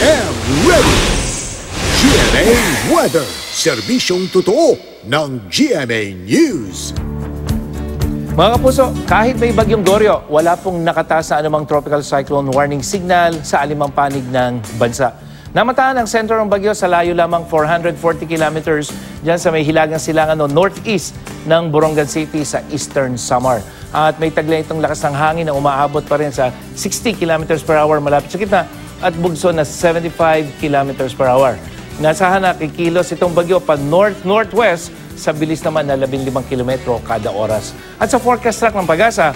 am ready! GMA Weather, serbisyong totoo ng GMA News. Mga kapuso, kahit may bagyong Goryo, wala pong nakataas na anumang tropical cyclone warning signal sa alimang panig ng bansa. Namataan ang sentro ng bagyo sa layo lamang 440 kilometers dyan sa may hilagang silangan o northeast ng Borongan City sa Eastern Samar. At may taglay itong lakas ng hangin na umaabot pa rin sa 60 kilometers per hour malapit sa gitna at bugso na 75 kilometers per hour. Inasahan na kikilos itong bagyo pa north-northwest sa bilis naman na 15 kilometro kada oras. At sa forecast track ng Pag-asa,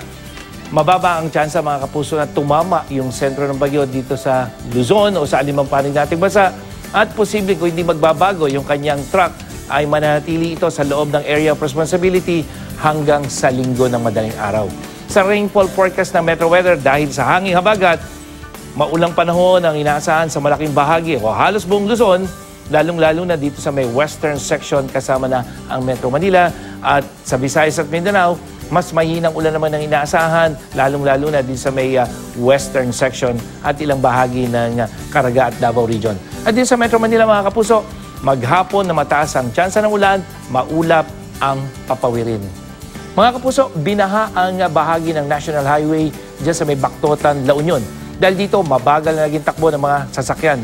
mababa ang tsansa mga kapuso na tumama yung sentro ng bagyo dito sa Luzon o sa alimang panig nating bansa. At posible kung hindi magbabago yung kanyang track ay mananatili ito sa loob ng area of responsibility hanggang sa linggo ng madaling araw. Sa rainfall forecast ng Metro Weather, dahil sa hanging habagat, maulang panahon ang inaasahan sa malaking bahagi o halos buong Luzon, lalong-lalo na dito sa may western section kasama na ang Metro Manila at sa Visayas at Mindanao, mas mahinang ulan naman ang inaasahan, lalong-lalo na din sa may western section at ilang bahagi ng Caraga at Davao Region. At din sa Metro Manila mga kapuso, maghapon na mataas ang tsansa ng ulan, maulap ang papawirin. Mga kapuso, binaha ang bahagi ng National Highway dyan sa may Baktotan, La Union. Dahil dito, mabagal na naging takbo ng mga sasakyan.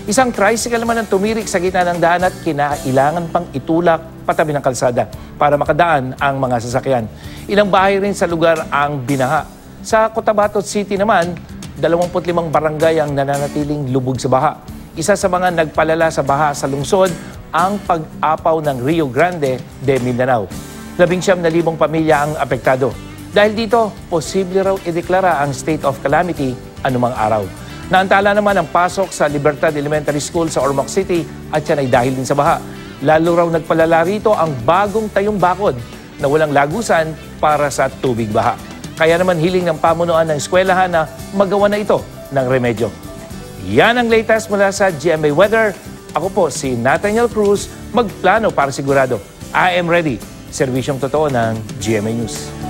Isang tricycle naman ang tumirik sa gitna ng daan at kinailangan pang itulak patabi ng kalsada para makadaan ang mga sasakyan. Ilang bahay rin sa lugar ang binaha. Sa Cotabato City naman, 25 barangay ang nananatiling lubog sa baha. Isa sa mga nagpalala sa baha sa lungsod ang pag-apaw ng Rio Grande de Mindanao. 19,000 pamilya ang apektado. Dahil dito, posible raw ideklara ang state of calamity anumang araw. Naantala naman ang pasok sa Libertad Elementary School sa Ormoc City at yan ay dahil din sa baha. Lalo raw nagpalala rito ang bagong tayong bakod na walang lagusan para sa tubig baha. Kaya naman hiling ng pamunuan ng eskwelahan na magawa na ito ng remedyo. Yan ang latest mula sa GMA Weather. Ako po si Nathaniel Cruz, magplano para sigurado. I am ready. Serbisyong totoo ng GMA News.